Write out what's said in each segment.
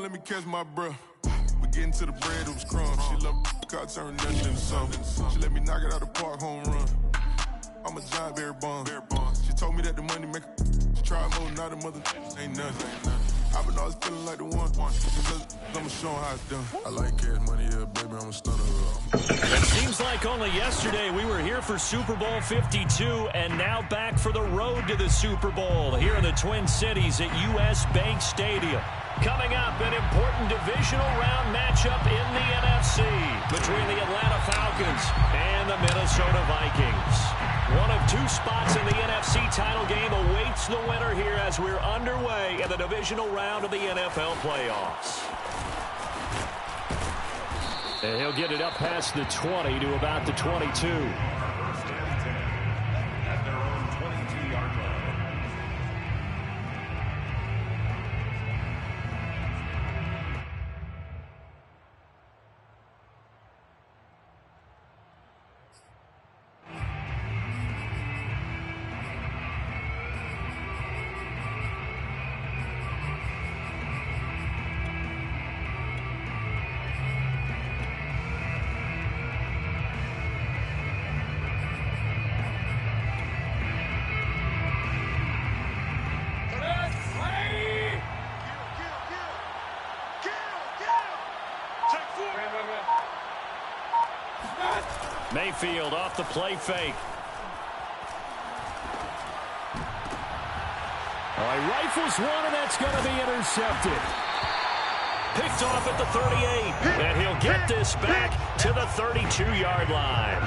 run, let me catch my breath. We getting to the bread, it was crumbs. She love car, turn nothing into something. She let me knock it out the park, home run. I'm a giant bear bond. She told me that the money make she try more, not a mother ain't nothing. I've been always feeling like the one. I'ma show how it's done. I like cash money, yeah, baby, I'm a stunner. It seems like only yesterday we were here for Super Bowl 52 and now back for the road to the Super Bowl here in the Twin Cities at U.S. Bank Stadium. Coming up, an important divisional round matchup in the NFC between the Atlanta Falcons and the Minnesota Vikings. One of two spots in the NFC title game awaits the winner here as we're underway in the divisional round of the NFL playoffs. And he'll get it up past the 20 to about the 22. At their own 22-yard line. Mayfield off the play fake. He rifles one, and that's going to be intercepted. Picked off at the 38, and he'll get this back to the 32-yard line.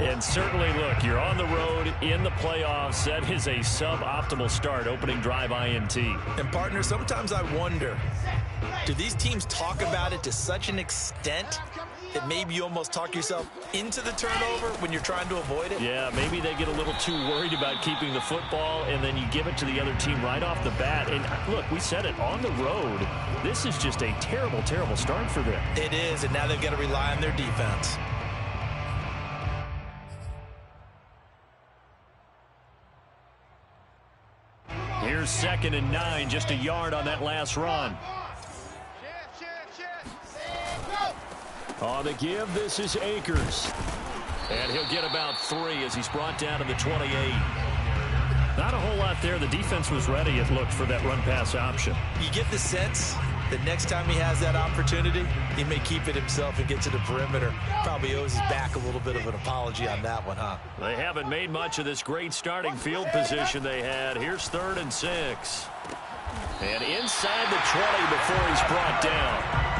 And certainly, look, you're on the road in the playoffs. That is a suboptimal start, opening drive INT. And, partner, sometimes I wonder, do these teams talk about it to such an extent that maybe you almost talk yourself into the turnover when you're trying to avoid it? Yeah, maybe they get a little too worried about keeping the football, and then you give it to the other team right off the bat. And, look, we said it, on the road, this is just a terrible, terrible start for them. It is, and now they've got to rely on their defense. Here's 2nd and 9, just a yard on that last run. On the give, this is Akers. And he'll get about 3 as he's brought down to the 28. Not a whole lot there. The defense was ready, it looked, for that run-pass option. You get the sense that next time he has that opportunity, he may keep it himself and get to the perimeter. Probably owes his back a little bit of an apology on that one, huh? They haven't made much of this great starting field position they had. Here's 3rd and 6. And inside the 20 before he's brought down.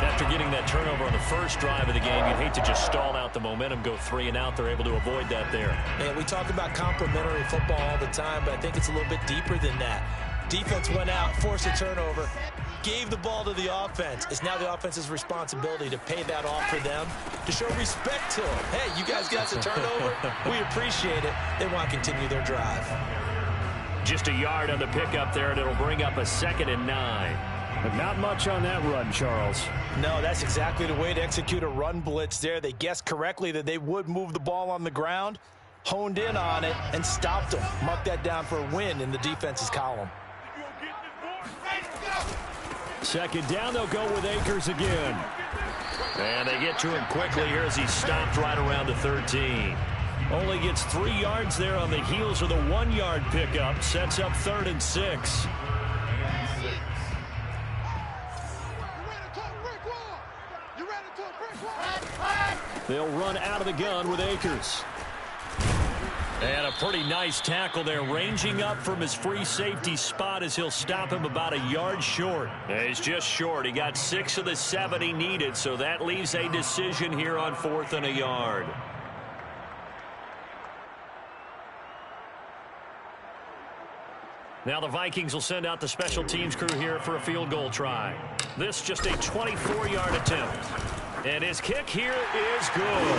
After getting that turnover on the first drive of the game, you'd hate to just stall out the momentum, go 3 and out. They're able to avoid that there. Man, we talk about complementary football all the time, but I think it's a little bit deeper than that. Defense went out, forced a turnover, gave the ball to the offense. It's now the offense's responsibility to pay that off for them, to show respect to them. Hey, you guys got the turnover. We appreciate it. They want to continue their drive. Just a yard on the pickup there, and it'll bring up a 2nd and 9. But not much on that run, Charles. No, that's exactly the way to execute a run blitz there. They guessed correctly that they would move the ball on the ground, honed in on it, and stopped them. Mark that down for a win in the defense's column. 2nd down, they'll go with Akers again. And they get to him quickly here as he stopped right around the 13. Only gets 3 yards there on the heels of the 1-yard pickup. Sets up 3rd and 6. They'll run out of the gun with Akers. And a pretty nice tackle there, ranging up from his free safety spot as he'll stop him about a yard short. And he's just short. He got 6 of the 7 he needed, so that leaves a decision here on 4th and a yard. Now the Vikings will send out the special teams crew here for a field goal try. This just a 24-yard attempt. And his kick here is good.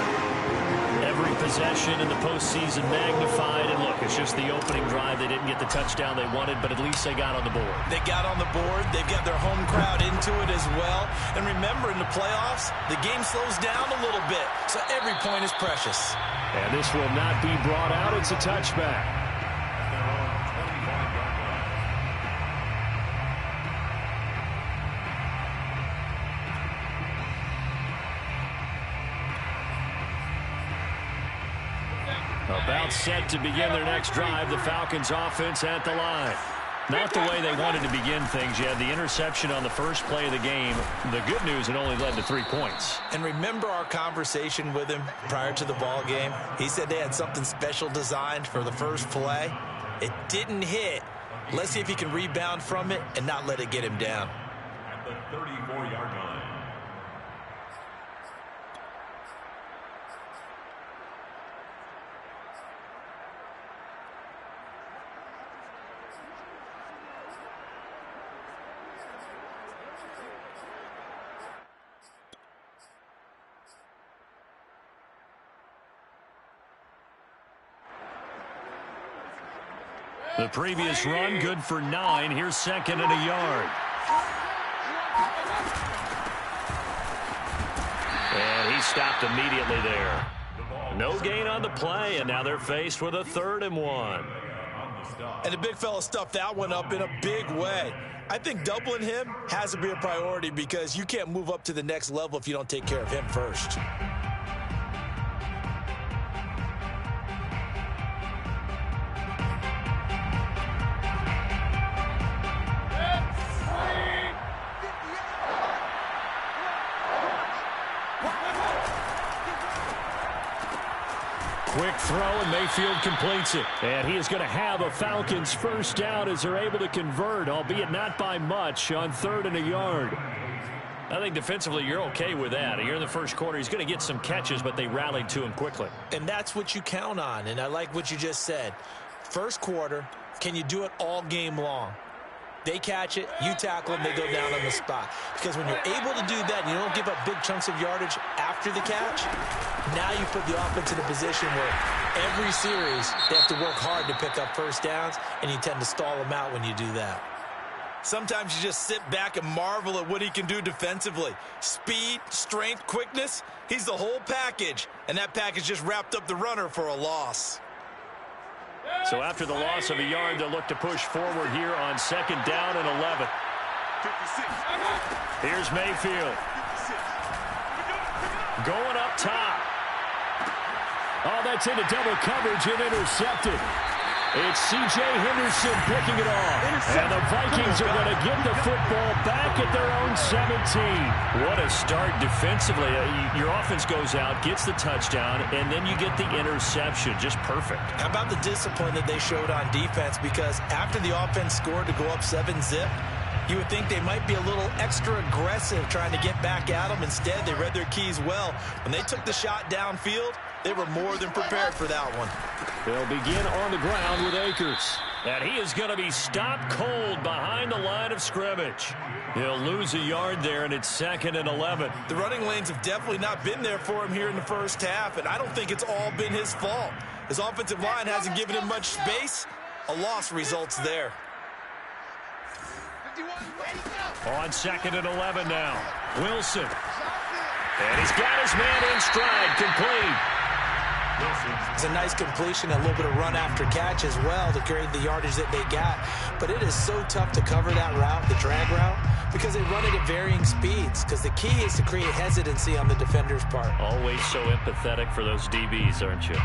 Every possession in the postseason magnified. And look, it's just the opening drive. They didn't get the touchdown they wanted, but at least they got on the board. They got on the board. They've got their home crowd into it as well. And remember, in the playoffs, the game slows down a little bit. So every point is precious. And this will not be brought out. It's a touchback. About set to begin their next drive. The Falcons offense at the line. Not the way they wanted to begin things. You had the interception on the first play of the game. The good news, it only led to 3 points. And remember our conversation with him prior to the ball game? He said they had something special designed for the first play. It didn't hit. Let's see if he can rebound from it and not let it get him down. At the 34-yard line. The previous run, good for 9. Here's second and a yard. And he stopped immediately there. No gain on the play, and now they're faced with a 3rd and 1. And the big fella stuffed that one up in a big way. I think doubling him has to be a priority because you can't move up to the next level if you don't take care of him first. Quick throw, and Mayfield completes it. And he is going to have a Falcons first down as they're able to convert, albeit not by much, on 3rd and a yard. I think defensively you're okay with that. Here in the first quarter, he's going to get some catches, but they rallied to him quickly. And that's what you count on, and I like what you just said. First quarter, can you do it all game long? They catch it, you tackle them, they go down on the spot. Because when you're able to do that and you don't give up big chunks of yardage after the catch, now you put the offense in a position where every series they have to work hard to pick up first downs, and you tend to stall them out when you do that. Sometimes you just sit back and marvel at what he can do defensively. Speed, strength, quickness, he's the whole package. And that package just wrapped up the runner for a loss. So after the loss of a yard, they'll look to push forward here on 2nd down and 11. Here's Mayfield. Going up top. Oh, that's into double coverage and intercepted. It's C.J. Henderson picking it off. And the Vikings are going to get the football back at their own 17. What a start defensively. Your offense goes out, gets the touchdown, and then you get the interception. Just perfect. How about the discipline that they showed on defense? Because after the offense scored to go up 7-zip, you would think they might be a little extra aggressive trying to get back at them. Instead, they read their keys well. When they took the shot downfield, they were more than prepared for that one. They'll begin on the ground with Akers. And he is going to be stopped cold behind the line of scrimmage. He'll lose a yard there, and it's 2nd and 11. The running lanes have definitely not been there for him here in the first half, and I don't think it's all been his fault. His offensive line hasn't given him much space. A loss results there. On 2nd and 11 now. Wilson. And he's got his man in stride, complete. It's a nice completion, a little bit of run after catch as well to create the yardage that they got. But it is so tough to cover that route, the drag route, because they run it at varying speeds. Because the key is to create hesitancy on the defender's part. Always so empathetic for those DBs, aren't you?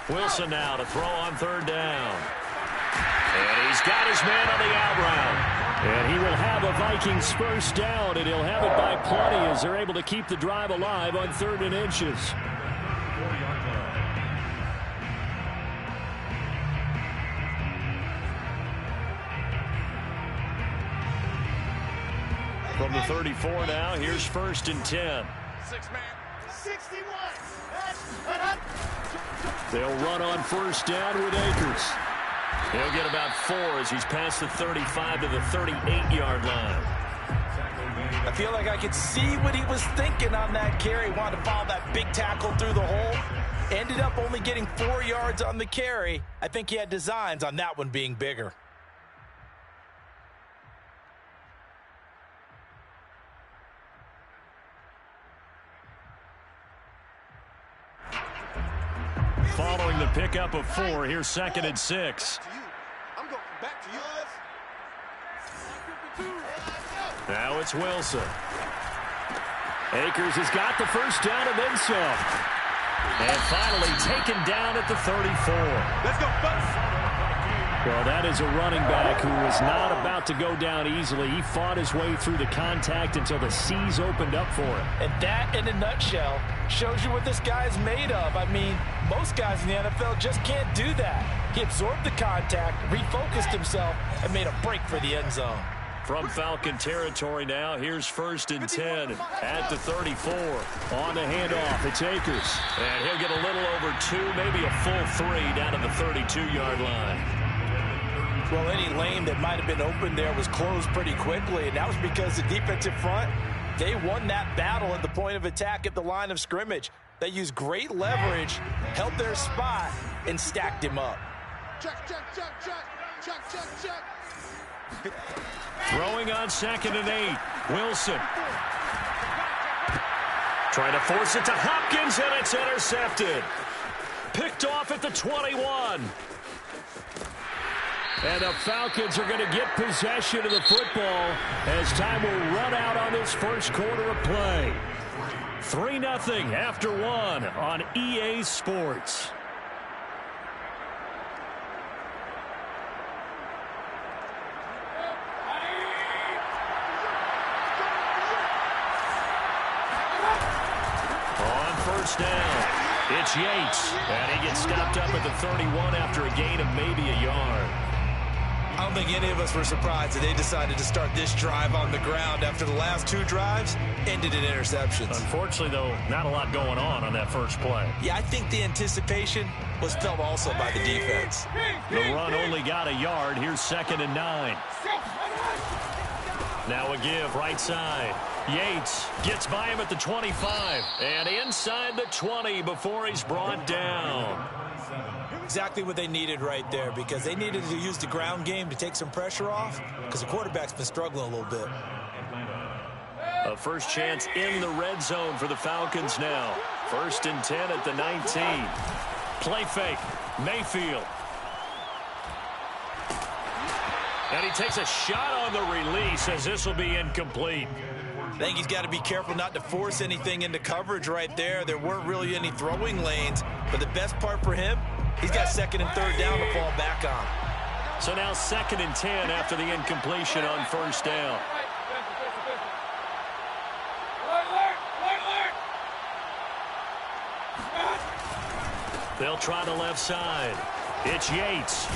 Wilson now to throw on 3rd down. And he's got his man on the out route. And he will have a Vikings first down, and he'll have it by plenty as they're able to keep the drive alive on 3rd and inches. From the 34 now, here's 1st and 10. 61. They'll run on 1st down with Akers. He'll get about 4 as he's past the 35 to the 38-yard line. I feel like I could see what he was thinking on that carry. Wanted to follow that big tackle through the hole. Ended up only getting 4 yards on the carry. I think he had designs on that one being bigger. Following the pickup of 4, here's 2nd and 6. I'm going back to you. Now it's Wilson. Akers has got the first down and then some. And finally taken down at the 34. Let's go, Bucks. Well, that is a running back who was not about to go down easily. He fought his way through the contact until the seas opened up for him. And that, in a nutshell, shows you what this guy is made of. I mean, most guys in the NFL just can't do that. He absorbed the contact, refocused himself, and made a break for the end zone. From Falcon territory now, here's 1st and 10 at the 34. On the handoff, it's Akers. And he'll get a little over 2, maybe a full 3 down to the 32-yard line. Well, any lane that might have been open there was closed pretty quickly, and that was because the defensive front, they won that battle at the point of attack at the line of scrimmage. They used great leverage, held their spot, and stacked him up. Check, check, check, check, check, check, check. Throwing on 2nd and 8. Wilson. Trying to force it to Hopkins, and it's intercepted. Picked off at the 21. And the Falcons are going to get possession of the football as time will run out on this first quarter of play. 3-0 after 1 on EA Sports. On first down, it's Yates. And he gets stopped up at the 31 after a gain of maybe a yard. I don't think any of us were surprised that they decided to start this drive on the ground after the last 2 drives ended in interceptions. Unfortunately, though, not a lot going on that first play. Yeah, I think the anticipation was felt also by the defense. The run only got a yard. Here's 2nd and 9. Now a give right side. Yates gets by him at the 25 and inside the 20 before he's brought down. Exactly what they needed right there, because they needed to use the ground game to take some pressure off, because the quarterback's been struggling a little bit. A first chance in the red zone for the Falcons now. 1st and 10 at the 19. Play fake. Mayfield. And he takes a shot on the release as this will be incomplete. I think he's got to be careful not to force anything into coverage right there. There weren't really any throwing lanes, but the best part for him, he's got 2nd and 3rd down to fall back on. So now 2nd and 10 after the incompletion on first down. They'll try the left side. It's Yates.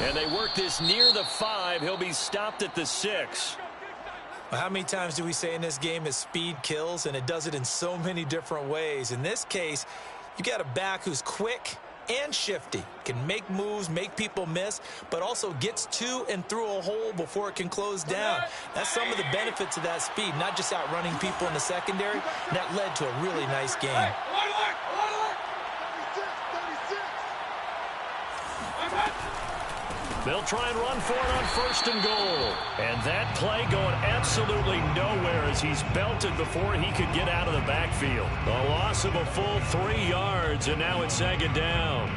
And they work this near the 5. He'll be stopped at the 6. How many times do we say in this game that speed kills, and it does it in so many different ways? In this case, you got a back who's quick and shifty, can make moves, make people miss, but also gets to and through a hole before it can close down. That's some of the benefits of that speed, not just outrunning people in the secondary. And that led to a really nice game. They'll try and run for it on 1st and goal. And that play going absolutely nowhere as he's belted before he could get out of the backfield. A loss of a full 3 yards, and now it's 2nd down.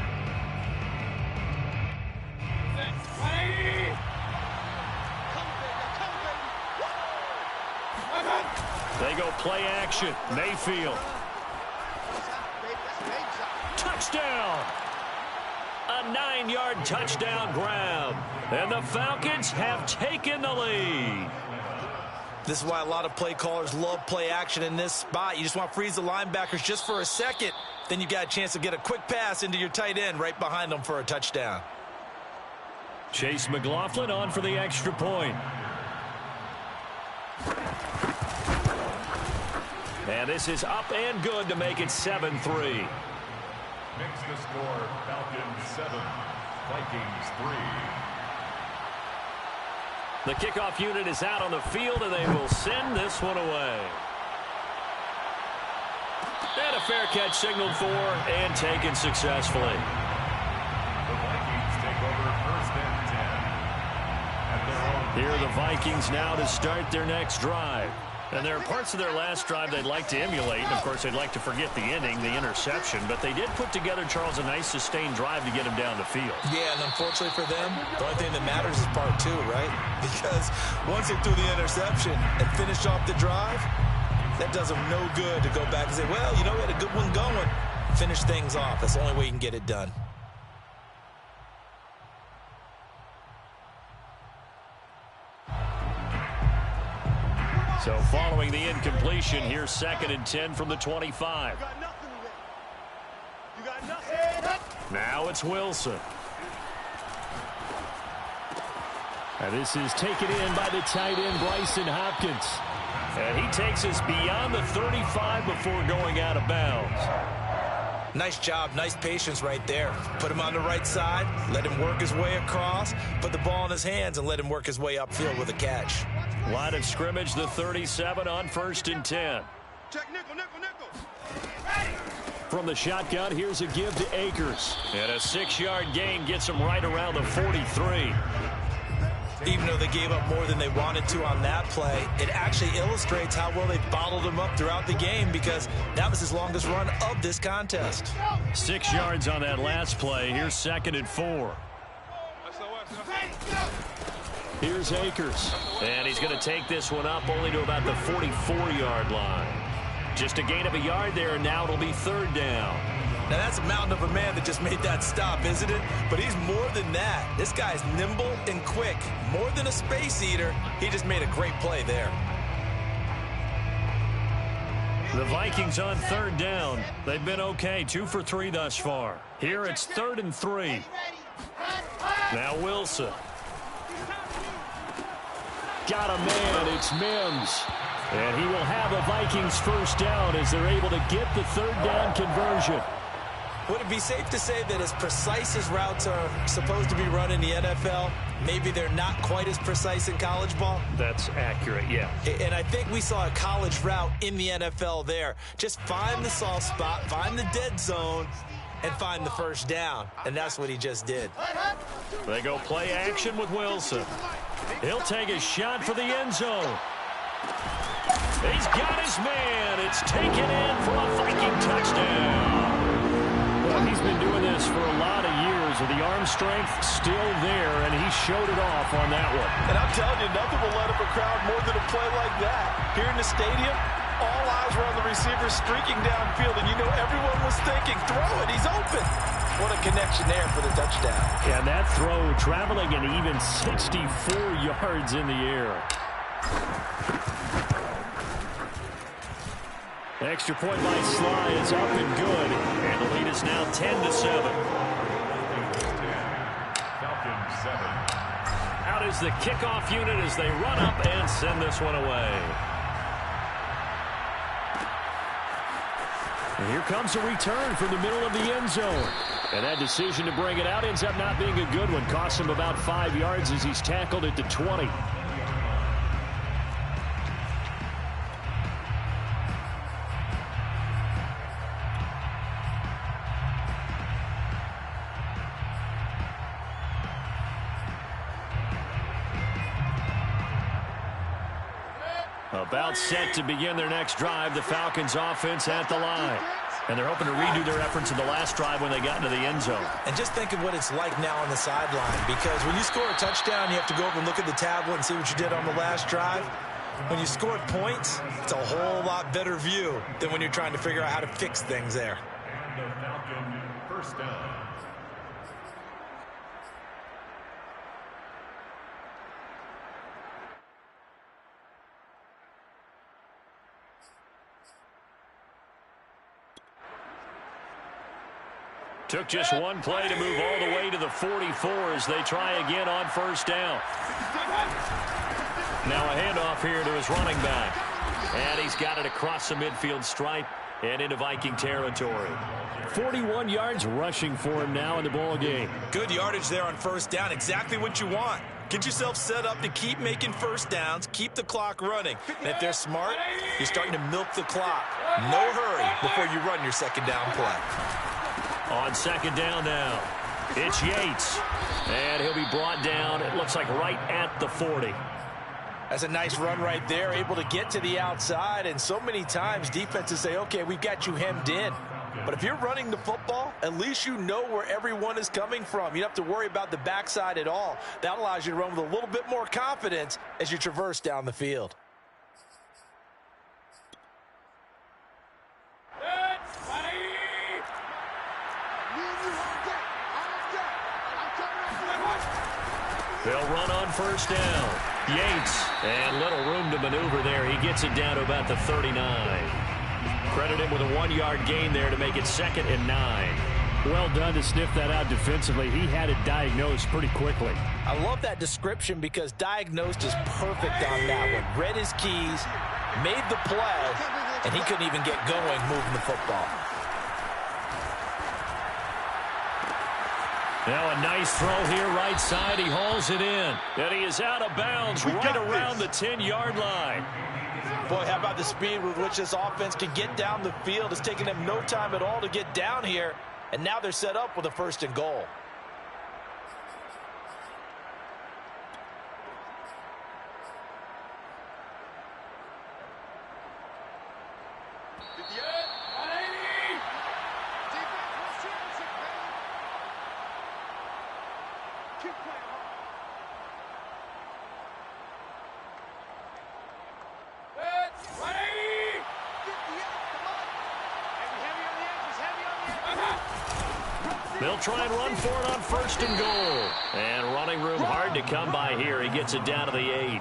They go play action. Mayfield. Touchdown! A 9-yard touchdown grab. And the Falcons have taken the lead. This is why a lot of play callers love play action in this spot. You just want to freeze the linebackers just for a second. Then you got a chance to get a quick pass into your tight end right behind them for a touchdown. Chase McLaughlin on for the extra point. And this is up and good to make it 7-3. Makes the score Falcons 7, Vikings 3. The kickoff unit is out on the field, and they will send this one away. And a fair catch signaled for and taken successfully. The Vikings take over 1st and 10. At their own Here are the Vikings now to start their next drive. And there are parts of their last drive they'd like to emulate. And, of course, they'd like to forget the ending, the interception. But they did put together, Charles, a nice sustained drive to get him down the field. Yeah, and unfortunately for them, the only thing that matters is part two, right? Because once they threw the interception and finished off the drive, that does them no good to go back and say, well, you know, we had a good one going. Finish things off. That's the only way you can get it done. So following the incompletion, here's 2nd and 10 from the 25. Now it's Wilson. And this is taken in by the tight end, Bryson Hopkins. And he takes us beyond the 35 before going out of bounds. Nice job, nice patience right there. Put him on the right side, let him work his way across, put the ball in his hands, and let him work his way upfield with a catch. Line of scrimmage, the 37 on 1st and 10. Check nickel, nickel, nickel. From the shotgun, here's a give to Akers. And a 6-yard gain gets him right around the 43. Even though they gave up more than they wanted to on that play, it actually illustrates how well they bottled him up throughout the game because that was his longest run of this contest. 6 yards on that last play. Here's 2nd and 4. Here's Akers. And he's going to take this one up only to about the 44-yard line. Just a gain of a yard there, and now it'll be 3rd down. Now, that's a mountain of a man that just made that stop, isn't it? But he's more than that. This guy's nimble and quick. More than a space eater, he just made a great play there. The Vikings on 3rd down. They've been okay, 2 for 3 thus far. Here it's 3rd and 3. Now Wilson. Got a man, it's Mims. And he will have a Vikings 1st down as they're able to get the 3rd down conversion. Would it be safe to say that as precise as routes are supposed to be run in the NFL, maybe they're not quite as precise in college ball? That's accurate, yeah. And I think we saw a college route in the NFL there. Just find the soft spot, find the dead zone, and find the 1st down. And that's what he just did. They go play action with Wilson. He'll take a shot for the end zone. He's got his man. It's taken in for a Viking touchdown. Well, he's been doing this for a lot of years with the arm strength still there, and he showed it off on that one. And I'm telling you, nothing will let up a crowd more than a play like that. Here in the stadium, all eyes were on the receiver streaking downfield, and you know everyone was thinking, throw it, he's open. What a connection there for the touchdown. And that throw traveling an even 64 yards in the air. Extra point by Sly is up and good. And the lead is now 10-7. Falcons 7. Out is the kickoff unit as they run up and send this one away. And here comes a return from the middle of the end zone. And that decision to bring it out ends up not being a good one. Costs him about 5 yards as he's tackled at the 20. About set to begin their next drive, the Falcons offense at the line. And they're hoping to redo their efforts in the last drive when they got into the end zone. And just think of what it's like now on the sideline, because when you score a touchdown, you have to go over and look at the tablet and see what you did on the last drive. When you scored points, it's a whole lot better view than when you're trying to figure out how to fix things there. And the Falcon 1st down. Took just one play to move all the way to the 44 as they try again on 1st down. Now a handoff here to his running back. And he's got it across the midfield stripe and into Viking territory. 41 yards rushing for him now in the ball game. Good yardage there on 1st down. Exactly what you want. Get yourself set up to keep making 1st downs, keep the clock running. And if they're smart, you're starting to milk the clock. No hurry before you run your 2nd down play. On 2nd down now, it's Yates. And he'll be brought down, it looks like right at the 40. That's a nice run right there, able to get to the outside, and so many times defenses say, okay, we've got you hemmed in. But if you're running the football, at least you know where everyone is coming from. You don't have to worry about the backside at all. That allows you to run with a little bit more confidence as you traverse down the field. They'll run on first down. Yates, and little room to maneuver there. He gets it down to about the 39. Credit him with a 1-yard gain there to make it 2nd and 9. Well done to sniff that out defensively. He had it diagnosed pretty quickly. I love that description because diagnosed is perfect on that one. Read his keys, made the play, and he couldn't even get going moving the football. Now a nice throw here right side. He hauls it in. And he is out of bounds right around the 10-yard line. Boy, how about the speed with which this offense can get down the field? It's taken them no time at all to get down here. And now they're set up with a 1st and goal. They'll try and run for it on 1st and goal. And running room hard to come by here. He gets it down to the 8.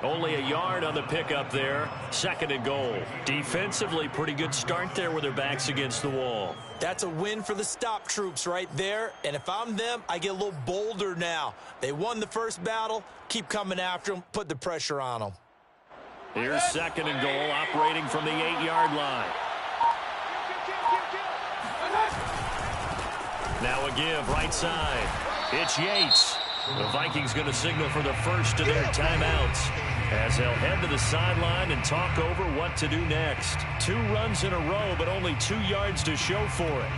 Only a yard on the pickup there. 2nd and goal. Defensively, pretty good start there with their backs against the wall. That's a win for the stop troops right there. And if I'm them, I get a little bolder now. They won the first battle. Keep coming after them. Put the pressure on them. Here's 2nd and goal, operating from the 8-yard line. Now a give right side. It's Yates. The Vikings going to signal for the first of their timeouts as they'll head to the sideline and talk over what to do next. 2 runs in a row, but only 2 yards to show for it.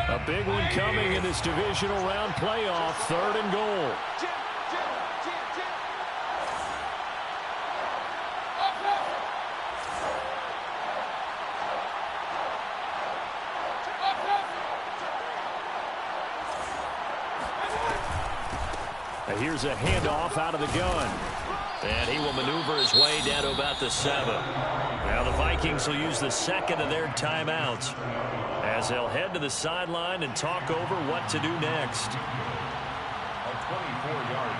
A big one coming in this divisional round playoff. 3rd and goal. Here's a handoff out of the gun. And he will maneuver his way down to about the 7. Now the Vikings will use the 2nd of their timeouts as they'll head to the sideline and talk over what to do next. A 24-yard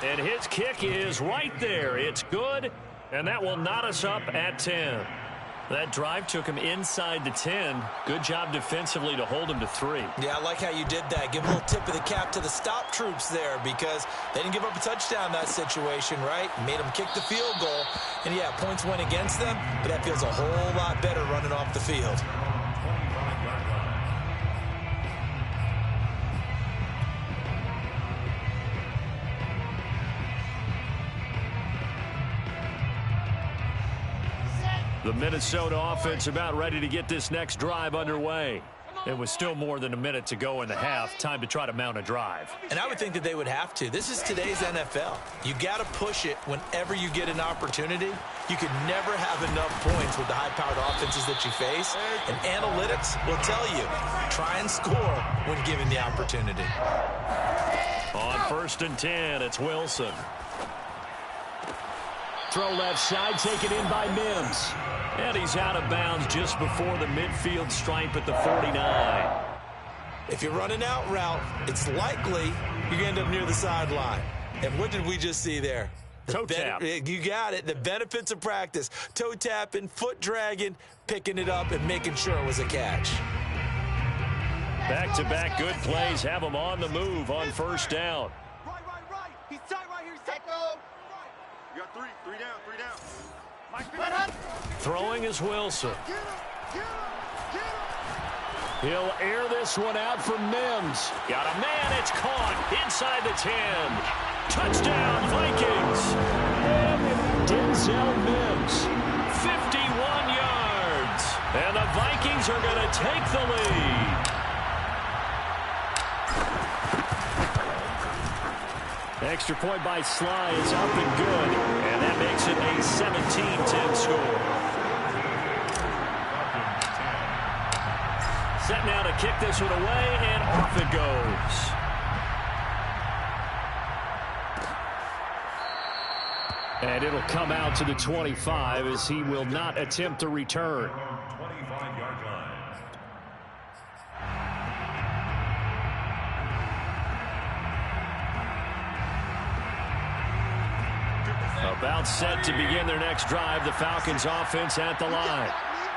attempt. And his kick is right there. It's good, and that will knot us up at 10. That drive took him inside the 10. Good job defensively to hold him to 3. Yeah, I like how you did that. Give a little tip of the cap to the stop troops there because they didn't give up a touchdown in that situation, right? Made them kick the field goal. And, yeah, points went against them, but that feels a whole lot better running off the field. The Minnesota offense about ready to get this next drive underway. It was still more than a minute to go in the half. Time to try to mount a drive. And I would think that they would have to. This is today's NFL. You got to push it whenever you get an opportunity. You can never have enough points with the high-powered offenses that you face. And analytics will tell you, try and score when given the opportunity. On 1st and 10, it's Wilson. Throw left side, taken in by Mims. And he's out of bounds just before the midfield stripe at the 49. If you're running out route, it's likely you're going to end up near the sideline. And what did we just see there? Toe tap. You got it. The benefits of practice. Toe tapping, foot dragging, picking it up, and making sure it was a catch. Back-to-back good plays have him on the move on 1st down. Right. He's tight right here. Set go. You got 3 down. Throwing is Wilson. He'll air this one out for Mims. Got a man. It's caught inside the 10. Touchdown, Vikings. Denzel Mims, 51 yards. And the Vikings Vikings are going to take the lead. Extra point by Sly is up and good, and that makes it a 17-10 score. Set now to kick this one away, and off it goes. And it'll come out to the 25 as he will not attempt to return. 25-yard line. About set to begin their next drive, the Falcons offense at the line.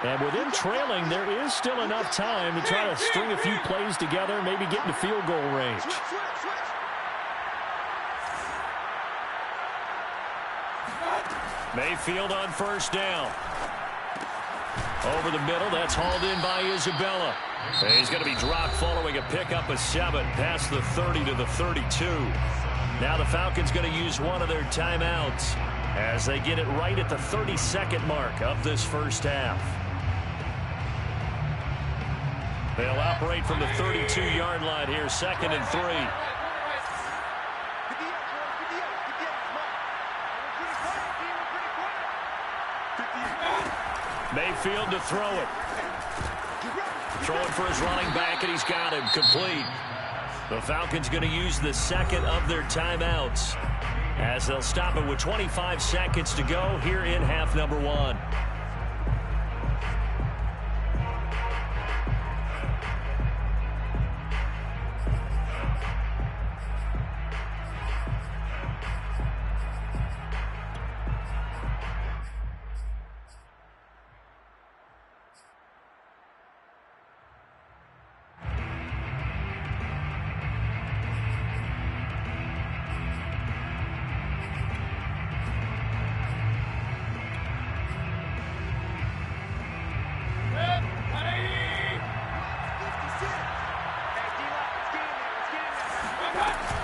And with them trailing, there is still enough time to try to string a few plays together, maybe get into field goal range. Mayfield on first down. Over the middle, that's hauled in by Isabella. And he's going to be dropped following a pickup of 7 past the 30 to the 32. Now the Falcons going to use one of their timeouts as they get it right at the 32nd mark of this first half. They'll operate from the 32-yard line here, 2nd and 3. Mayfield to throw it. Throwing for his running back, and he's got him complete. The Falcons going to use the second of their timeouts as they'll stop it with 25 seconds to go here in half number 1.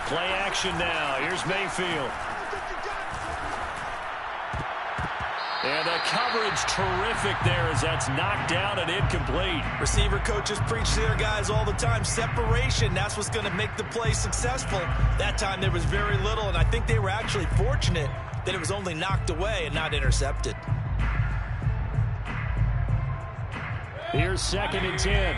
Play action now. Here's Mayfield. And the coverage terrific there as that's knocked down and incomplete. Receiver coaches preach to their guys all the time. Separation, that's what's going to make the play successful. That time there was very little, and I think they were actually fortunate that it was only knocked away and not intercepted. Here's 2nd and 10.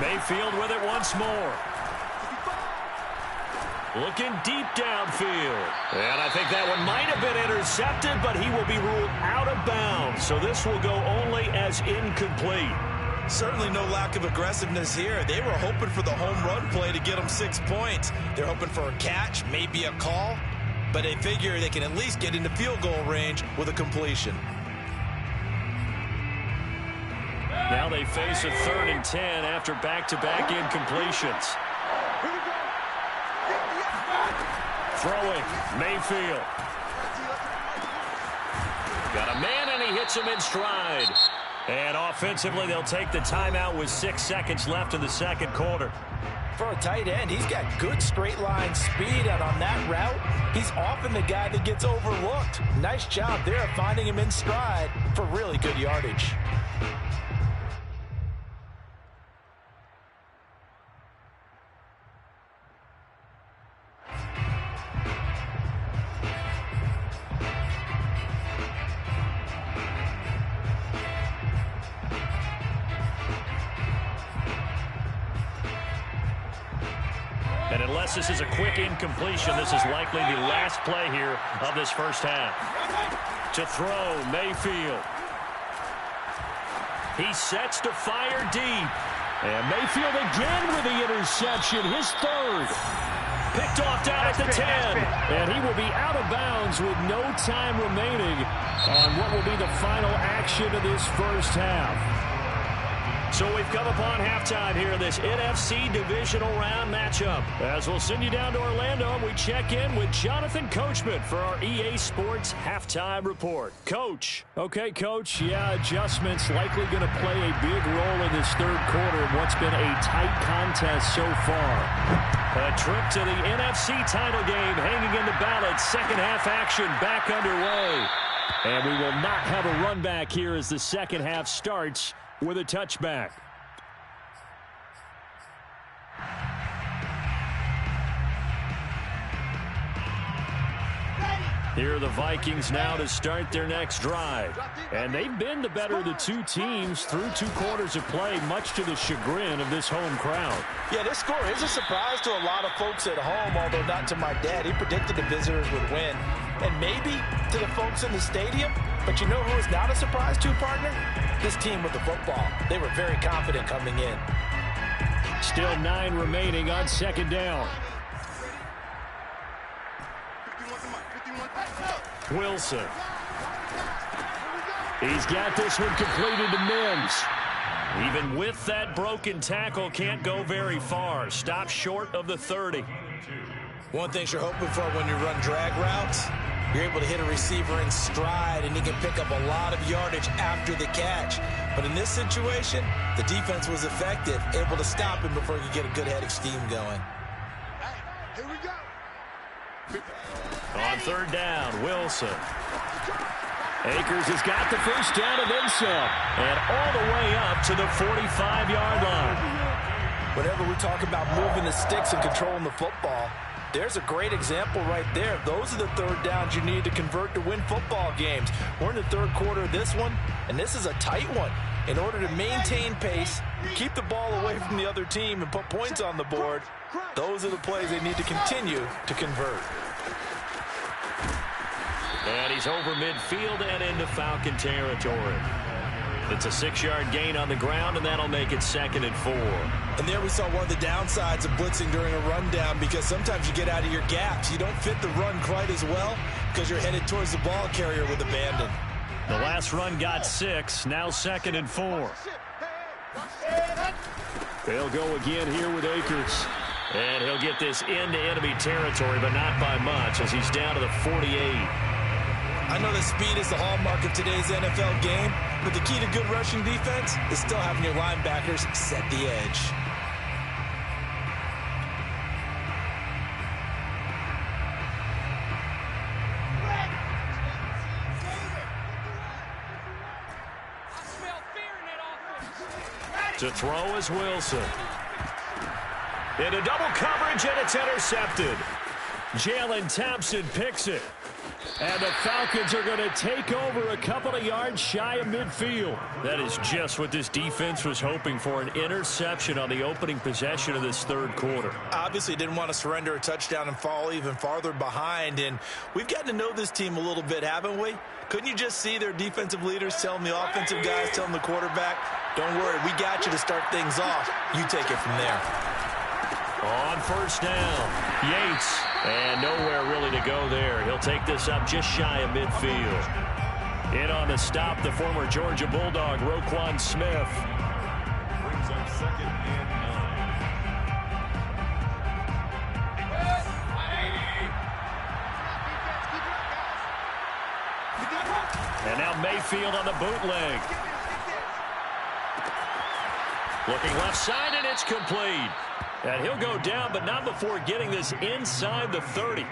Mayfield with it once more. Looking deep downfield. And I think that one might have been intercepted, but he will be ruled out of bounds. So this will go only as incomplete. Certainly no lack of aggressiveness here. They were hoping for the home run play to get them 6 points. They're hoping for a catch, maybe a call, but they figure they can at least get into field goal range with a completion. Now they face a 3rd and 10 after back-to-back incompletions. Throwing, Mayfield. Got a man, and he hits him in stride. And offensively, they'll take the timeout with 6 seconds left in the second quarter. For a tight end, he's got good straight line speed, and on that route, he's often the guy that gets overlooked. Nice job there finding him in stride for really good yardage. And unless this is a quick incompletion, this is likely the last play here of this first half. To throw, Mayfield. He sets to fire deep. And Mayfield again with the interception, his 3rd. Picked off down at the 10. And he will be out of bounds with no time remaining on what will be the final action of this first half. So we've come upon halftime here in this NFC Divisional Round matchup. As we'll send you down to Orlando, and we check in with Jonathan Coachman for our EA Sports Halftime Report. Coach. Okay, Coach, adjustments likely going to play a big role in this third quarter in what's been a tight contest so far. A trip to the NFC title game hanging in the balance. Second half action back underway. And we will not have a run back here as the second half starts with a touchback. Here are the Vikings now to start their next drive. And they've been the better of the two teams through 2 quarters of play, much to the chagrin of this home crowd. Yeah, this score is a surprise to a lot of folks at home, although not to my dad. He predicted the visitors would win. And maybe to the folks in the stadium. But you know who is not a surprise to, partner? This team with the football. They were very confident coming in. Still 9 remaining on second down. Wilson. He's got this one completed to Mims. Even with that broken tackle, can't go very far. Stop short of the 30. One thing you're hoping for when you run drag routes, you're able to hit a receiver in stride, and he can pick up a lot of yardage after the catch. But in this situation, the defense was effective, able to stop him before he could get a good head of steam going. Here we go. On third down, Wilson. Akers has got the first down and then some. And all the way up to the 45-yard line. Whenever we talk about moving the sticks and controlling the football, there's a great example right there. Those are the third downs you need to convert to win football games. We're in the third quarter of this one, and this is a tight one. In order to maintain pace, keep the ball away from the other team, and put points on the board, those are the plays they need to continue to convert. And he's over midfield and into Falcon territory. It's a 6-yard gain on the ground, and that'll make it 2nd and 4. And there we saw one of the downsides of blitzing during a rundown, because sometimes you get out of your gaps. You don't fit the run quite as well because you're headed towards the ball carrier with abandon. The last run got 6, now 2nd and 4. They'll go again here with Akers. And he'll get this into enemy territory, but not by much, as he's down to the 48. I know that speed is the hallmark of today's NFL game, but the key to good rushing defense is still having your linebackers set the edge. To throw is Wilson. Into double coverage, and it's intercepted. Jalen Thompson picks it. And the Falcons are going to take over a couple of yards shy of midfield. That is just what this defense was hoping for, an interception on the opening possession of this third quarter. Obviously didn't want to surrender a touchdown and fall even farther behind. And we've gotten to know this team a little bit, haven't we? Couldn't you just see their defensive leaders telling the offensive guys, telling the quarterback, don't worry, we got you to start things off. You take it from there. On first down, Yates. And nowhere really to go there. He'll take this up just shy of midfield. In on the stop, the former Georgia Bulldog, Roquan Smith. Brings up 2nd and 9. And now Mayfield on the bootleg. Looking left side, and it's complete. And he'll go down, but not before getting this inside the 30.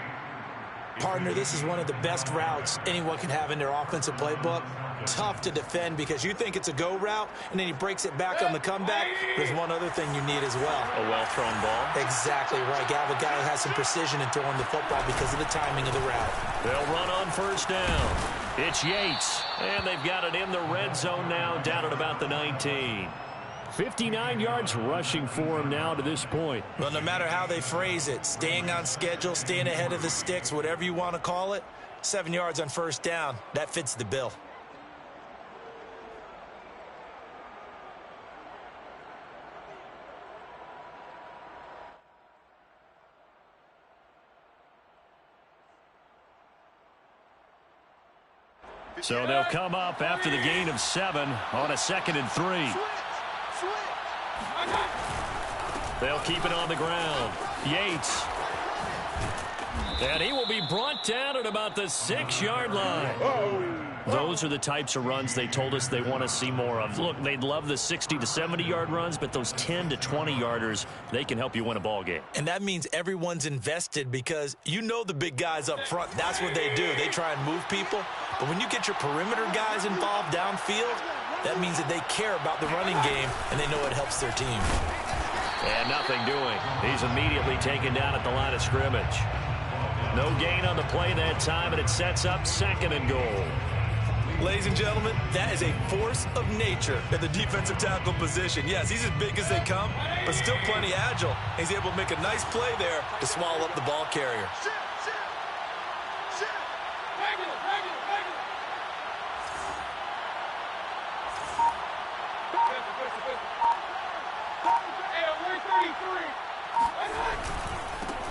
Partner, this is one of the best routes anyone can have in their offensive playbook. Tough to defend because you think it's a go route, and then he breaks it back on the comeback. There's one other thing you need as well. A well-thrown ball. Exactly right. You have a guy who has some precision in throwing the football because of the timing of the route. They'll run on first down. It's Yates, and they've got it in the red zone now, down at about the 19. 59 yards rushing for him now to this point. Well, no matter how they phrase it, staying on schedule, staying ahead of the sticks, whatever you want to call it, 7 yards on first down, that fits the bill. So they'll come up after the gain of 7 on a 2nd and 3. They'll keep it on the ground. Yates. And he will be brought down at about the 6-yard line. Those are the types of runs they told us they want to see more of. Look, they'd love the 60 to 70-yard runs, but those 10 to 20-yarders, they can help you win a ball game. And that means everyone's invested because you know the big guys up front. That's what they do. They try and move people. But when you get your perimeter guys involved downfield, that means that they care about the running game, and they know it helps their team. And nothing doing. He's immediately taken down at the line of scrimmage. No gain on the play that time, and it sets up 2nd and goal. Ladies and gentlemen, that is a force of nature at the defensive tackle position. Yes, he's as big as they come, but still plenty agile. He's able to make a nice play there to swallow up the ball carrier.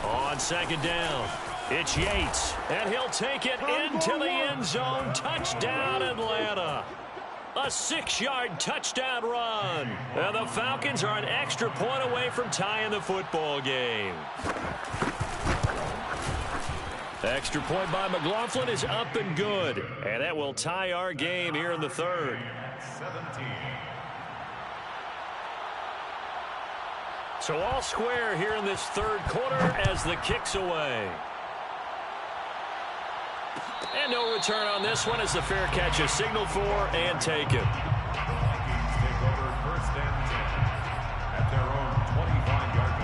On 2nd down, it's Yates, and he'll take it into the end zone. Touchdown, Atlanta. A 6-yard touchdown run. And the Falcons are an extra point away from tying the football game. Extra point by McLaughlin is up and good. And that will tie our game here in the 3rd. 17. So all square here in this 3rd quarter as the kick's away. And no return on this one as the fair catch is signaled for and taken. The Vikings take over 1st and 10 at their own 25-yard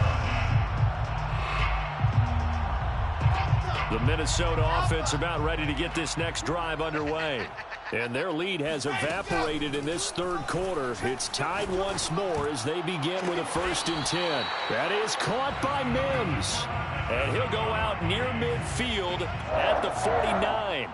line. The Minnesota offense about ready to get this next drive underway. And their lead has evaporated in this 3rd quarter. It's tied once more as they begin with a 1st and 10. That is caught by Mims. And he'll go out near midfield at the 49.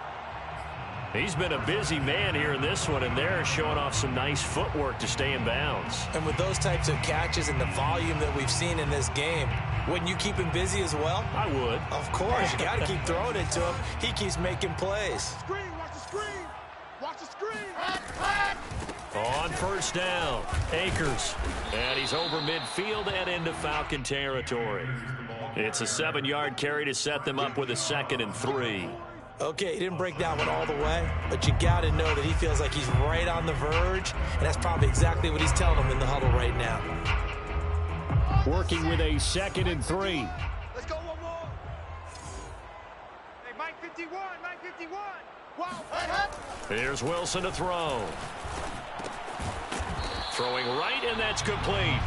He's been a busy man here in this one, and they're showing off some nice footwork to stay in bounds. And with those types of catches and the volume that we've seen in this game, wouldn't you keep him busy as well? I would. Of course. You got to keep throwing it to him. He keeps making plays. Screen, watch the screen. Watch the screen. On 1st down, Akers. And he's over midfield and into Falcon territory. It's a 7-yard carry to set them up with a 2nd and 3. Okay, he didn't break that one all the way, but you got to know that he feels like he's right on the verge, and that's probably exactly what he's telling them in the huddle right now. Working with a 2nd and 3. Let's go one more. Hey, Mike 51, Mike 51. Wow. Here's Wilson to throw. Throwing right, and that's complete.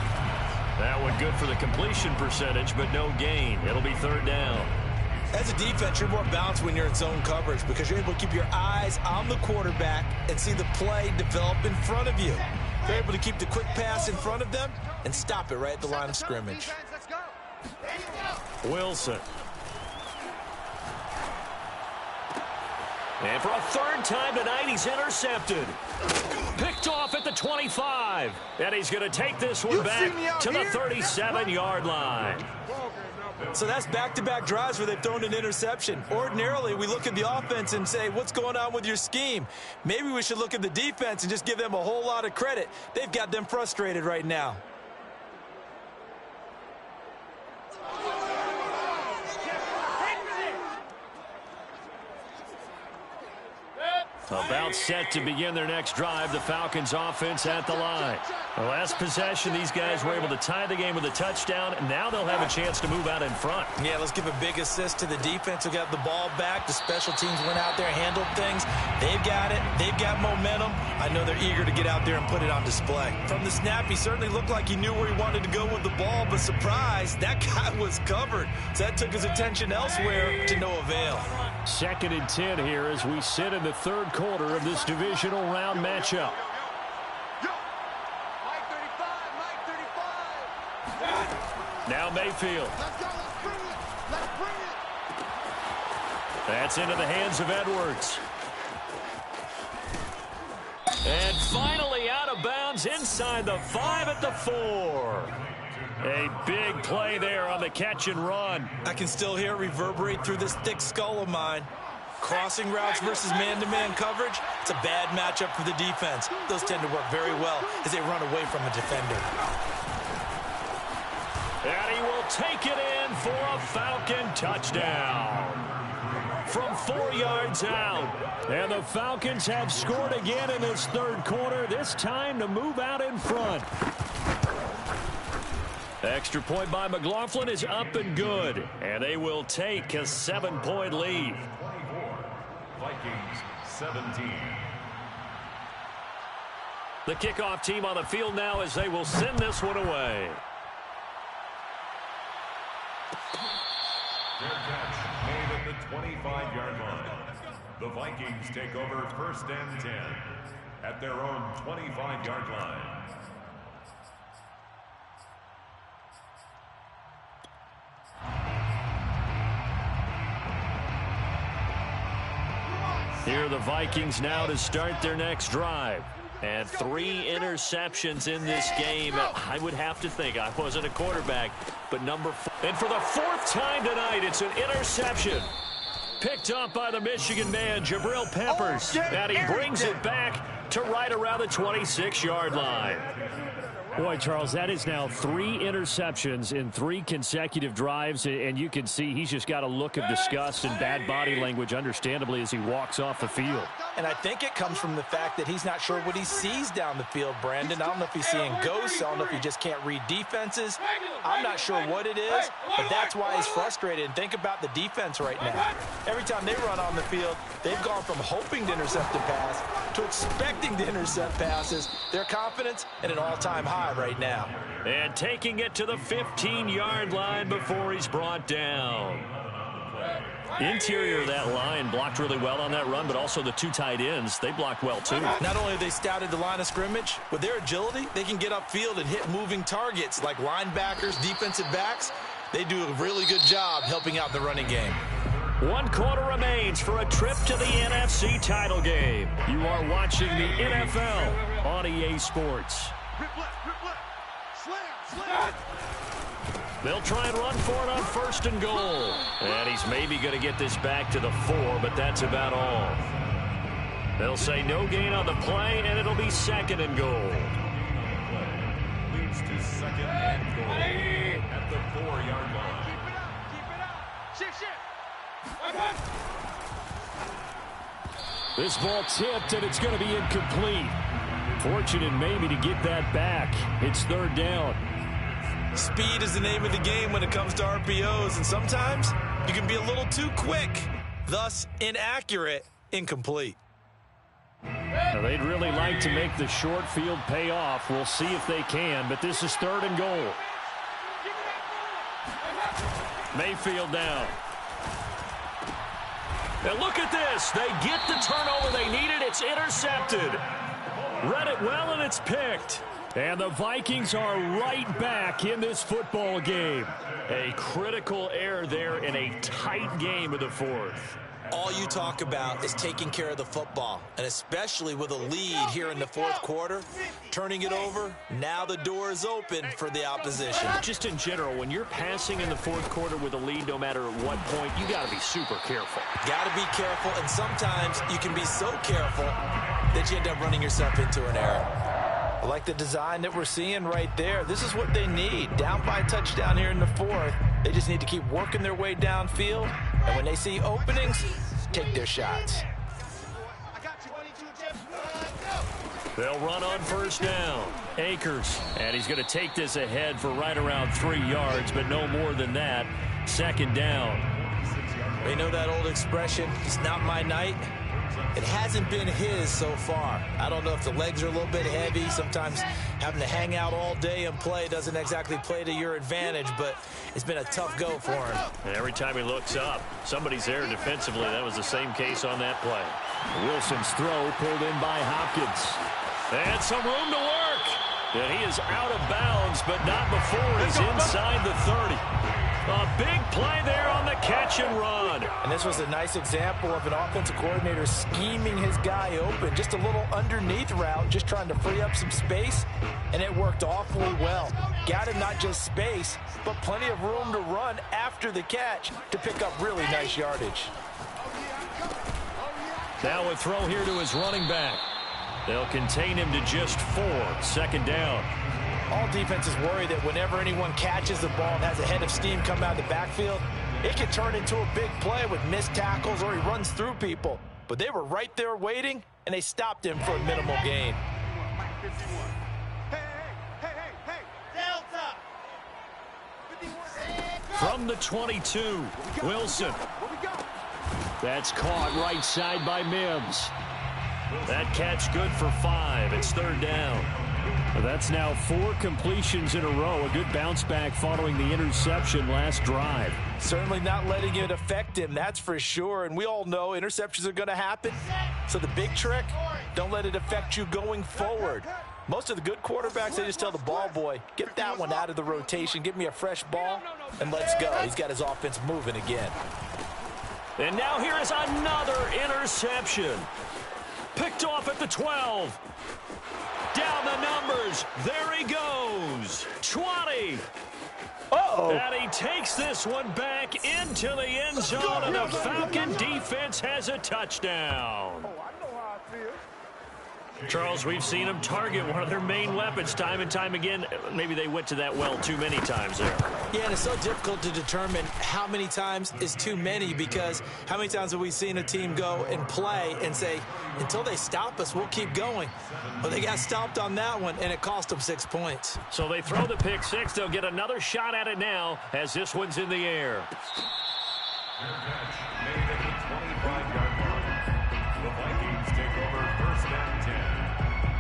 That one good for the completion percentage, but no gain. It'll be 3rd down. As a defense, you're more balanced when you're in zone coverage because you're able to keep your eyes on the quarterback and see the play develop in front of you. You're able to keep the quick pass in front of them and stop it right at the line of scrimmage. Let's go. Wilson. And for a 3rd time tonight, he's intercepted. Picked off at the 25. And he's going to take this one back to the 37-yard line. So that's back-to-back drives where they've thrown an interception. Ordinarily, we look at the offense and say, what's going on with your scheme? Maybe we should look at the defense and just give them a whole lot of credit. They've got them frustrated right now. About set to begin their next drive, the Falcons offense at the line. The last possession, these guys were able to tie the game with a touchdown, and now they'll have a chance to move out in front. Yeah, let's give a big assist to the defense who got the ball back. The special teams went out there, handled things. They've got it. They've got momentum. I know they're eager to get out there and put it on display. From the snap, he certainly looked like he knew where he wanted to go with the ball, but surprise, that guy was covered. So that took his attention elsewhere to no avail. 2nd and 10 here as we sit in the 3rd quarter of this divisional round matchup. Mike 35, Mike 35. Now Mayfield. Let's go, let's bring it. Let's bring it. That's into the hands of Edwards. And finally out of bounds inside the 5 at the 4. A big play there on the catch and run. I can still hear it reverberate through this thick skull of mine. crossing routes versus man-to-man coverage, it's a bad matchup for the defense. Those tend to work very well as they run away from a defender. And he will take it in for a Falcon touchdown from 4 yards out. And the Falcons have scored again in this third quarter, this time to move out in front. Extra point by McLaughlin is up and good, and they will take a 7-point lead. 24, Vikings 17. The kickoff team on the field now as they will send this one away. Fair catch made at the 25-yard line. The Vikings take over first and 10 at their own 25-yard line. Here are the Vikings now to start their next drive. And 3 interceptions in this game. I would have to think, I wasn't a quarterback, but number 4. And for the 4th time tonight, it's an interception. Picked up by the Michigan man, Jabril Peppers. And he brings it back to right around the 26-yard line. Boy, Charles, that is now 3 interceptions in 3 consecutive drives, and you can see he's just got a look of disgust and bad body language, understandably, as he walks off the field. And I think it comes from the fact that he's not sure what he sees down the field, Brandon. I don't know if he's seeing ghosts. I don't know if he just can't read defenses. I'm not sure what it is, but that's why he's frustrated. And think about the defense right now. Every time they run on the field, they've gone from hoping to intercept a pass to expecting to intercept passes. Their confidence at an all-time high right now. And taking it to the 15-yard line before he's brought down. Interior of that line blocked really well on that run, but also the 2 tight ends, they blocked well too. Not only have they scouted the line of scrimmage, with their agility, they can get upfield and hit moving targets like linebackers, defensive backs. They do a really good job helping out the running game. 1 quarter remains for a trip to the NFC title game. You are watching the NFL on EA Sports. They'll try and run for it on 1st and goal. And he's maybe going to get this back to the 4, but that's about all. They'll say no gain on the play, and it'll be 2nd and goal. Leads to 2nd and goal at the 4-yard line. Keep it up. This ball tipped, and it's going to be incomplete. Fortunate maybe to get that back. It's 3rd down. Speed is the name of the game when it comes to RPOs, and sometimes you can be a little too quick, thus inaccurate, incomplete. Now, they'd really like to make the short field pay off. We'll see if they can, but this is 3rd and goal. Mayfield down. And look at this. They get the turnover they needed. It's intercepted. Read it well, and it's picked. And the Vikings are right back in this football game. A critical error there in a tight game of the 4th. All you talk about is taking care of the football, and especially with a lead here in the 4th quarter, turning it over, now the door is open for the opposition. Just in general, when you're passing in the 4th quarter with a lead, no matter at what point, you got to be super careful. Got to be careful, and sometimes you can be so careful that you end up running yourself into an error. I like the design that we're seeing right there. This is what they need. Down by a touchdown here in the 4th. They just need to keep working their way downfield. And when they see openings, take their shots. They'll run on 1st down. Akers. And he's going to take this ahead for right around 3 yards, but no more than that. 2nd down. They know that old expression, it's not my night. It hasn't been his so far. I don't know if the legs are a little bit heavy. Sometimes having to hang out all day and play doesn't exactly play to your advantage, but it's been a tough go for him. And every time he looks up, somebody's there defensively. That was the same case on that play. Wilson's throw pulled in by Hopkins. And some room to work. And he is out of bounds, but not before he's inside the 30. A big play there on the catch and run. And this was a nice example of an offensive coordinator scheming his guy open. Just a little underneath route, just trying to free up some space, and it worked awfully well. Got him not just space, but plenty of room to run after the catch to pick up really nice yardage. Now a throw here to his running back. They'll contain him to just 4. 2nd down. All defenses worry that whenever anyone catches the ball and has a head of steam come out of the backfield, it can turn into a big play with missed tackles or he runs through people. But they were right there waiting, and they stopped him for a minimal gain. From the 22, Wilson. That's caught right side by Mims. That catch good for 5. It's 3rd down. That's now 4 completions in a row. A good bounce back following the interception last drive. Certainly not letting it affect him, that's for sure. And we all know interceptions are going to happen. So the big trick, don't let it affect you going forward. Most of the good quarterbacks, they just tell the ball boy, get that one out of the rotation, give me a fresh ball, and let's go. He's got his offense moving again. And now here is another interception. Picked off at the 12. Down the numbers. There he goes. 20. And he takes this one back into the end zone, and the Falcon defense has a touchdown. Charles, we've seen them target one of their main weapons time and time again. Maybe they went to that well too many times there. Yeah, and it's so difficult to determine how many times is too many, because how many times have we seen a team go and play and say, until they stop us, we'll keep going. Well, they got stopped on that one, and it cost them 6 points. So they throw the pick 6. They'll get another shot at it now as this one's in the air. Made at the 25-yard line. The Vikings take over 1st and 10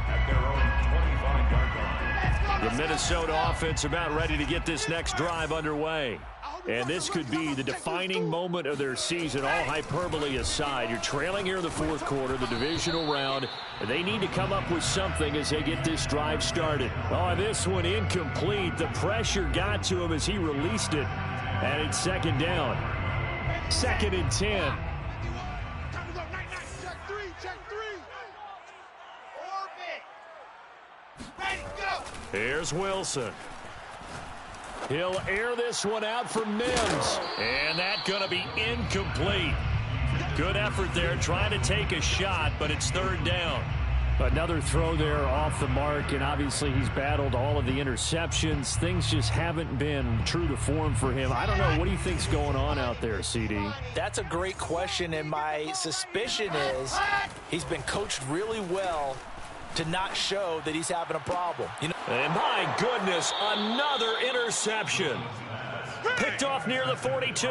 at their own 25-yard line. The Minnesota offense about ready to get this next drive underway. And this could be the defining moment of their season, all hyperbole aside. You're trailing here in the 4th quarter, the divisional round. And they need to come up with something as they get this drive started. Oh, this one incomplete. The pressure got to him as he released it. And it's 2nd down. 2nd and 10. Here's Wilson. He'll air this one out for Mims. And that's going to be incomplete. Good effort there trying to take a shot, but it's 3rd down. Another throw there off the mark, and obviously he's battled all of the interceptions. Things just haven't been true to form for him. I don't know. What do you think's going on out there, CD? That's a great question, and my suspicion is he's been coached really well to not show that he's having a problem. You know? And my goodness, another interception. Picked off near the 42.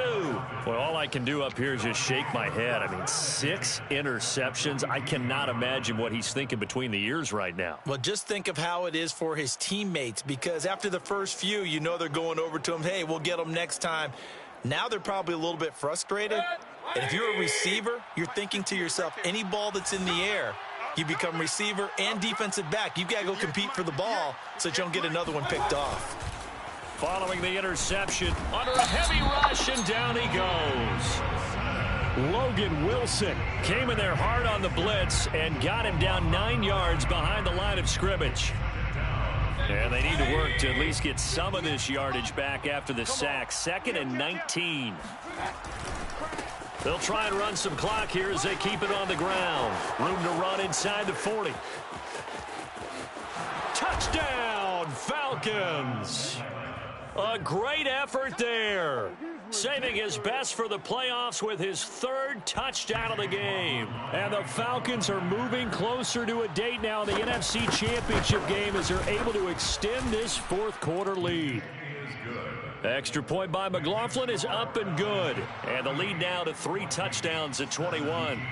Well, all I can do up here is just shake my head. I mean, 6 interceptions. I cannot imagine what he's thinking between the ears right now. Well, just think of how it is for his teammates, because after the first few, you know they're going over to him, hey, we'll get them next time. Now they're probably a little bit frustrated. And if you're a receiver, you're thinking to yourself, any ball that's in the air, you become receiver and defensive back. You've got to go compete for the ball so that you don't get another one picked off. Following the interception, under a heavy rush, and down he goes. Logan Wilson came in there hard on the blitz and got him down 9 yards behind the line of scrimmage. And they need to work to at least get some of this yardage back after the sack. 2nd and 19. They'll try and run some clock here as they keep it on the ground. Room to run inside the 40. Touchdown, Falcons! A great effort there. Saving his best for the playoffs with his 3rd touchdown of the game. And the Falcons are moving closer to a date now in the NFC Championship game as they're able to extend this 4th quarter lead. Extra point by McLaughlin is up and good. And the lead now to 3 touchdowns at 21.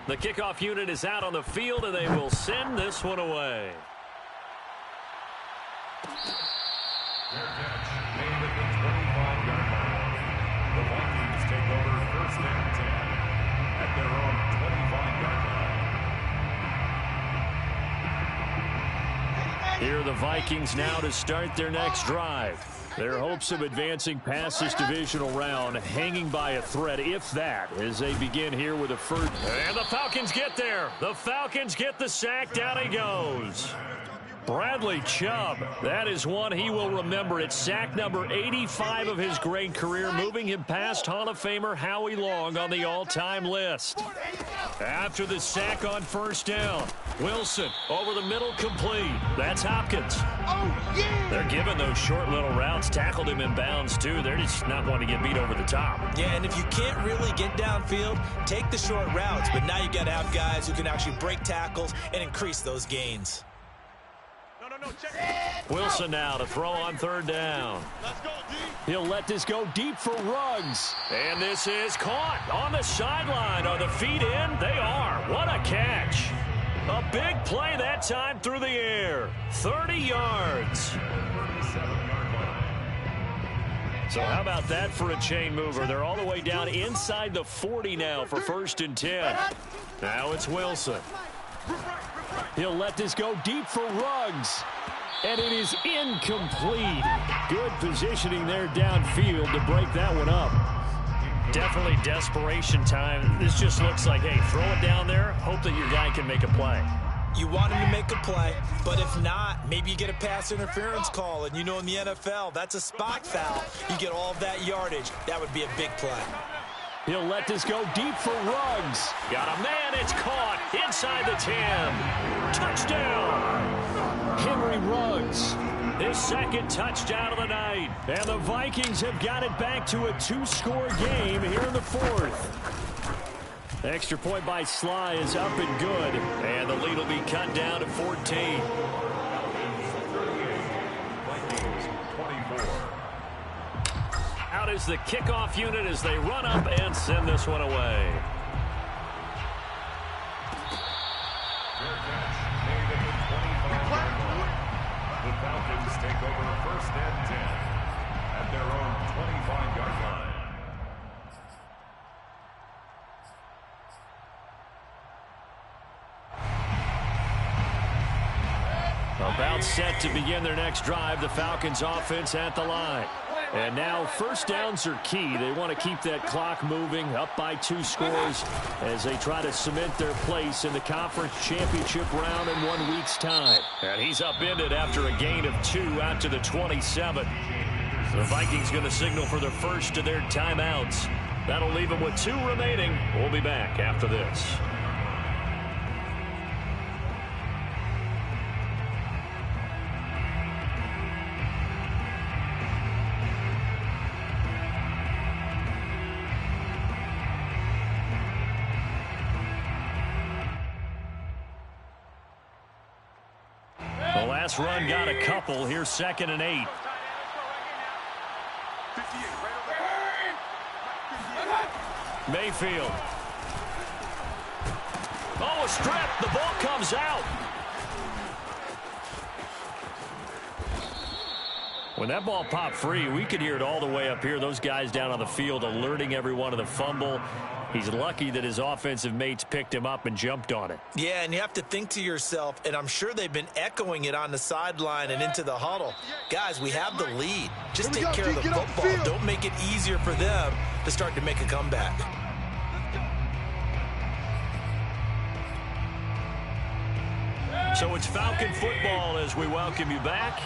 The kickoff unit is out on the field, and they will send this one away. Their catch made at the 25-yard line. The Vikings take over 1st and 10 at their own 25-yard line. Here are the Vikings now to start their next drive. Their hopes of advancing past this divisional round hanging by a thread, if that, as they begin here with a 1st. And the Falcons get there. The Falcons get the sack. Down he goes. Bradley Chubb, that is one he will remember. It's sack number 85 of his great career, moving him past Hall of Famer Howie Long on the all-time list. After the sack on first down, Wilson over the middle, complete. That's Hopkins. They're giving those short little routes. Tackled him in bounds, too. They're just not wanting to get beat over the top. Yeah, and if you can't really get downfield, take the short routes. But now you got to have guys who can actually break tackles and increase those gains. Wilson now to throw on third down. He'll let this go deep for Ruggs. And this is caught on the sideline. Are the feet in? They are. What a catch. A big play that time through the air. 30 yards. So how about that for a chain mover? They're all the way down inside the 40 now for 1st and 10. Now it's Wilson. He'll let this go deep for Ruggs. And it is incomplete. Good positioning there downfield to break that one up. Definitely desperation time. This just looks like, hey, throw it down there, hope that your guy can make a play. You want him to make a play, but if not, maybe you get a pass interference call. And you know in the NFL, that's a spot foul. You get all of that yardage. That would be a big play. He'll let this go deep for Ruggs. Got a man, it's caught inside the 10. Touchdown. Henry Ruggs, his 2nd touchdown of the night. And the Vikings have got it back to a 2-score game here in the 4th. Extra point by Sly is up and good. And the lead will be cut down to 14. Out is the kickoff unit as they run up and send this one away. The Falcons take over 1st and 10 at their own 25-yard line. About set to begin their next drive, the Falcons offense at the line. And now 1st downs are key. They want to keep that clock moving, up by 2 scores as they try to cement their place in the conference championship round in 1 week's time. And he's upended after a gain of 2 out to the 27. The Vikings going to signal for the first of their timeouts. That'll leave them with 2 remaining. We'll be back after this. The last run got a couple. Here's 2nd and 8. Mayfield. Oh, a strip. The ball comes out. When that ball popped free, we could hear it all the way up here. Those guys down on the field alerting everyone of the fumble. He's lucky that his offensive mates picked him up and jumped on it. Yeah, and you have to think to yourself, and I'm sure they've been echoing it on the sideline and into the huddle. Guys, we have the lead. Just take care of the football. Don't make it easier for them to start to make a comeback. So it's Falcon football as we welcome you back.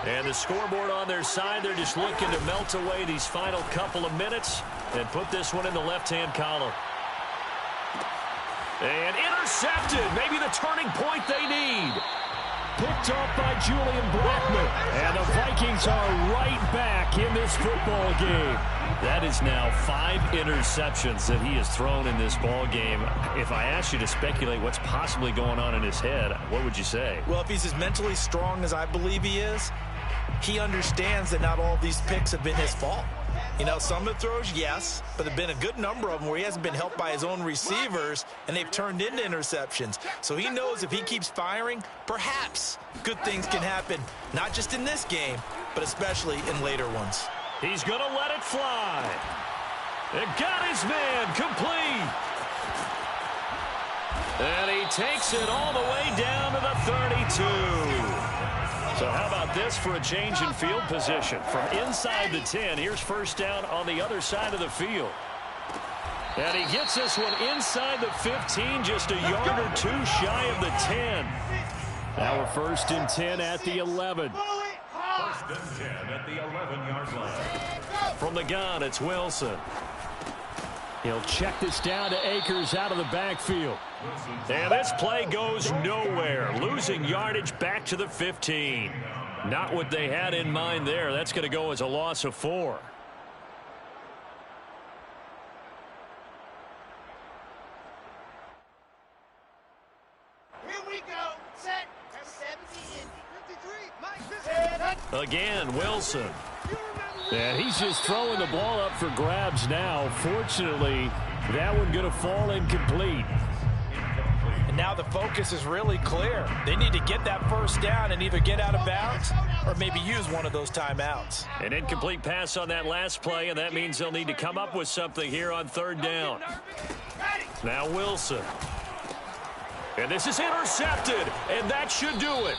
And the scoreboard on their side, they're just looking to melt away these final couple of minutes and put this one in the left-hand column. And intercepted. Maybe the turning point they need. Picked off by Julian Blackman. And the Vikings are right back in this football game. That is now 5 interceptions that he has thrown in this ball game. If I asked you to speculate what's possibly going on in his head, what would you say? Well, if he's as mentally strong as I believe he is, he understands that not all of these picks have been his fault. You know, some of the throws, yes, but there have been a good number of them where he hasn't been helped by his own receivers, and they've turned into interceptions. So he knows if he keeps firing, perhaps good things can happen, not just in this game, but especially in later ones. He's going to let it fly. And got his man complete. And he takes it all the way down to the 32. So how about this for a change in field position? From inside the 10, here's 1st down on the other side of the field. And he gets this one inside the 15, just a yard or 2 shy of the 10. Now we're 1st and 10 at the 11. 1st and 10 at the 11-yard line. From the gun, it's Wilson. He'll check this down to Akers out of the backfield. And this play goes nowhere. Losing yardage back to the 15. Not what they had in mind there. That's going to go as a loss of 4. Again, Wilson. And he's just throwing the ball up for grabs now. Fortunately, that one going to fall incomplete. And now the focus is really clear. They need to get that first down and either get out of bounds or maybe use one of those timeouts. An incomplete pass on that last play, and that means they'll need to come up with something here on 3rd down. Now Wilson. And this is intercepted, and that should do it.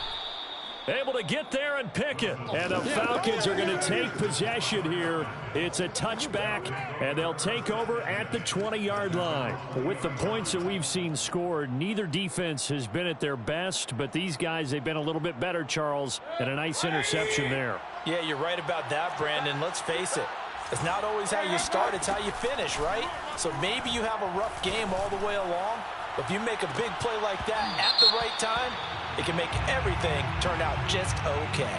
Able to get there and pick it. And the Falcons are going to take possession here. It's a touchback, and they'll take over at the 20-yard line. With the points that we've seen scored, neither defense has been at their best, but these guys, they've been a little bit better, Charles, and a nice interception there. Yeah, you're right about that, Brandon. Let's face it. It's not always how you start, it's how you finish, right? So maybe you have a rough game all the way along, but if you make a big play like that at the right time, it can make everything turn out just okay.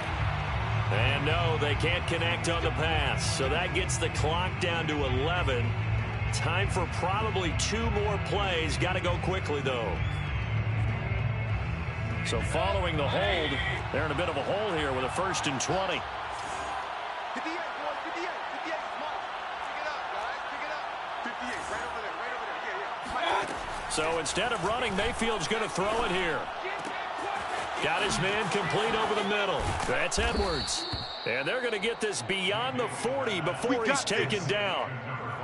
And no, they can't connect on the pass. So that gets the clock down to 11. Time for probably 2 more plays. Got to go quickly, though. So following the hold, they're in a bit of a hole here with a 1st and 20. 58, boys, 58, 58. Come on. Pick it up, guys. Pick it up. 58, right over there, Yeah. So instead of running, Mayfield's going to throw it here. Got his man complete over the middle. That's Edwards. And they're going to get this beyond the 40 before he's taken down.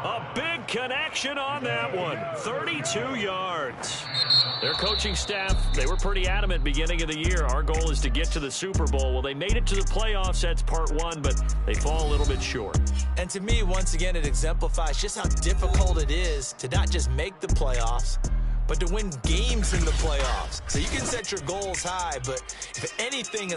A big connection on that one. 32 yards. Their coaching staff, they were pretty adamant beginning of the year. Our goal is to get to the Super Bowl. Well, they made it to the playoffs. That's part 1, but they fall a little bit short. And to me, once again, it exemplifies just how difficult it is to not just make the playoffs, but to win games in the playoffs. So you can set your goals high, but if anything